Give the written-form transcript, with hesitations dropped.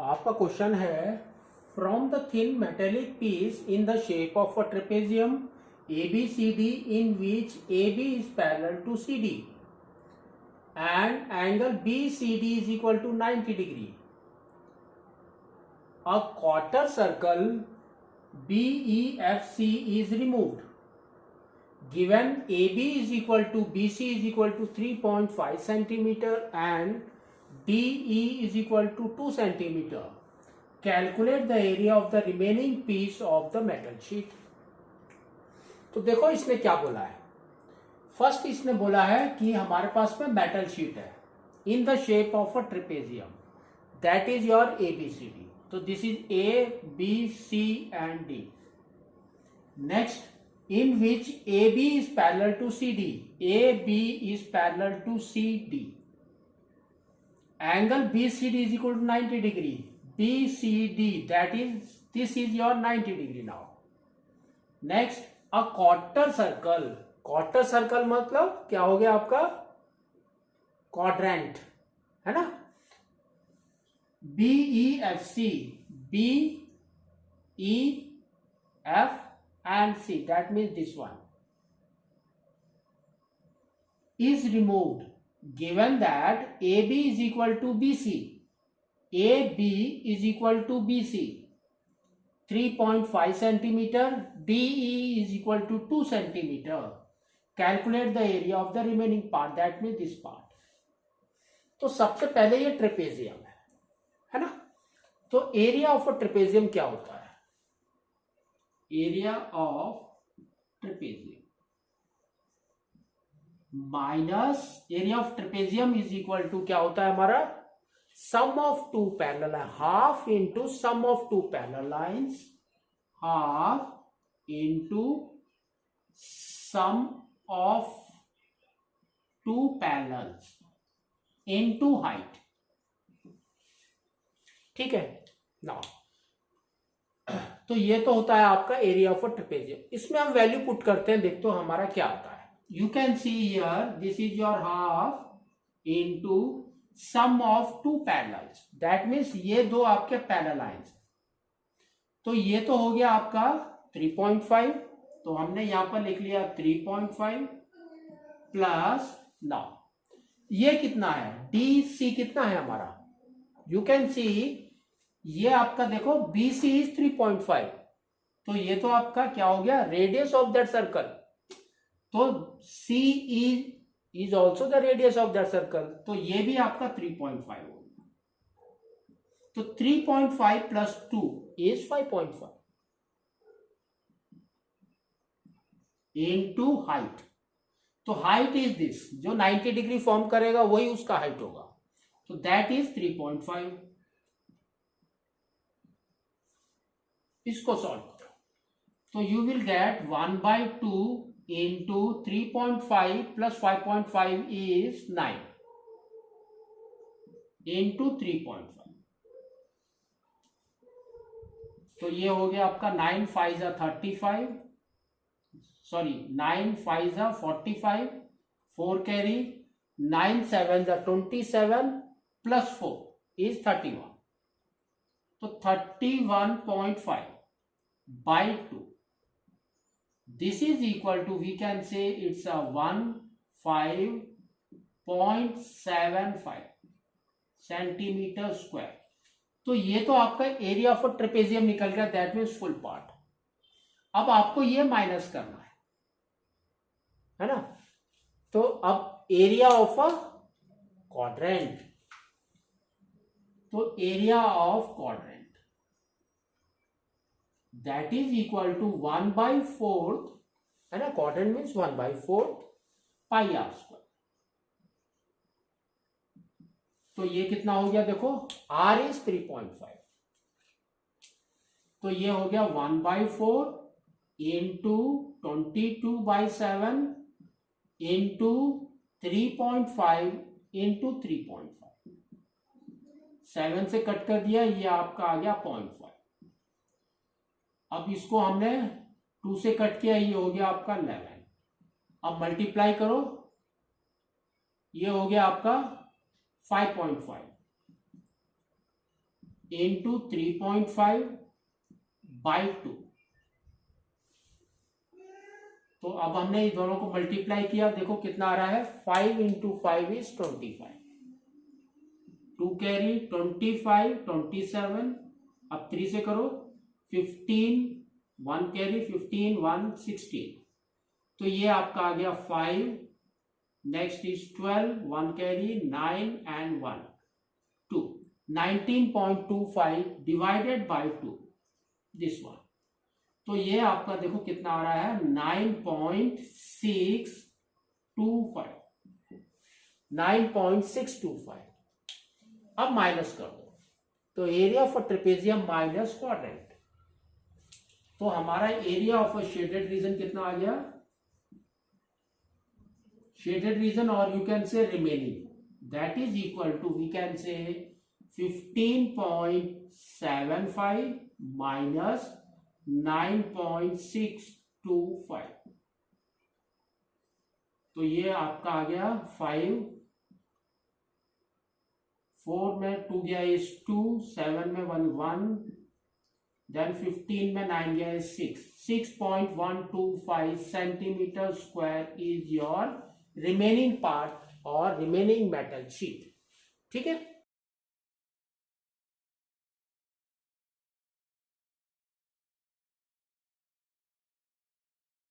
आपका क्वेश्चन है from the thin metallic piece in the shape of a trapezium ABCD in which AB is parallel to CD and angle BCD is equal to 90 degree. A quarter circle BEFC is removed. Given AB is equal to BC is equal to 3.5 centimeter and DE is equal to 2 centimeter. Calculate the area of the remaining piece of the metal sheet. तो देखो इसने क्या बोला है। First इसने बोला है कि हमारे पास में मेटल शीट है इन the shape of a trapezium, that is your ABCD. तो this is ABC and D. Next in which AB is parallel to CD. AB is parallel to CD. Angle BCD is equal to 90 degree. BCD, that is, this is your 90 degree now. Next, a quarter circle. Quarter circle मतलब क्या हो गया आपका quadrant, है ना. BEFC, BEF and C, that means this one is removed given that AB is equal to BC. AB is equal to BC 3.5 centimeter, DE is equal to 2 centimeter. Calculate the area of the remaining part, that means this part. तो सबसे पहले ये trapezium है ना. तो area of a trapezium क्या होता है? Area of trapezium minus area of trapezium is equal to क्या होता है हमारा? sum of two parallel lines, half into sum of two parallel lines, half into sum of two parallels into height. ठीक है ना. तो ये तो होता है आपका एरिया ऑफ अ ट्रेपेजियम. इसमें हम वैल्यू पुट करते हैं, देखते हो हमारा क्या आता है. You can see here this is your half into sum of two parallels, that means ये दो आपके पैरेलल लाइंस. तो ये तो हो गया आपका 3.5, तो हमने यहां पर लिख लिया 3.5 प्लस. नाउ ये कितना है? DC कितना है हमारा? यू कैन सी ये आपका देखो BC इज 3.5, तो ये तो आपका क्या हो गया? Radius of that circle. तो CE is also the radius of that circle, तो ये भी आपका 3.5 होगा. तो 3.5 plus 2 is 5.5 into height. तो height is this, जो 90 डिग्री फॉर्म करेगा वही उसका हाइट होगा. तो that is 3.5. इसको सॉल्व करो तो you will get 1/2 into 3.5 plus 5.5 is 9 into 3.5. तो ये हो गया आपका 9 5 जा 35, सॉरी 9 5 जा 45, 4 कैरी, 9 7 जा 27 प्लस 4 is 31. तो 31.5 by 2. This is equal to, we can say it's a 15.75 centimetre square. तो ये तो आपका एरिया ऑफ अ ट्रेपेजियम निकल गया, दैट मीन्स फुल पार्ट. अब आपको ये माइनस करना है ना. तो अब एरिया ऑफ अ क्वाड्रेंट, तो area of quadrant that is equal to 1/4, है ना. क्वाड्रेंट मीन्स 1/4 पाई r स्क्वायर. तो ये कितना हो गया देखो, r is 3.5, तो ये हो गया 1/4 into 22/7 into 3.5 into 3.5. 7 से कट कर दिया, ये आपका आ गया 0.5. अब इसको हमने 2 से कट किया, ये हो गया आपका 11. अब मल्टीप्लाई करो, ये हो गया आपका 5.5. Into 3.5 by 2। तो अब हमने ये दोनों को मल्टीप्लाई किया, देखो कितना आ रहा है, 5 इंटू 5 इज 25, 2 कैरी 25, 27, अब 3 से करो 15, 1 कैरी 15, 1 16, तो ये आपका आ गया 5, next is 12, 1 carry 9 and 1 2, 19.25 divided by 2, this one. तो ये आपका देखो कितना आ रहा है, 9.625, 9.625। अब माइनस कर दो, तो area of a trapezium minus quadrant, तो हमारा area of a shaded region कितना आ गया, शेडेड रीजन और you can say remaining, that is equal to we can say 15.75 minus 9.625, तो ये आपका आ गया 5, 4 में 2 गया इज 2, 7 में 1 1, देन 15 में 9 गया is 6.125 centimetre square is your remaining part और रिमेनिंग मेटल शीट। ठीक है।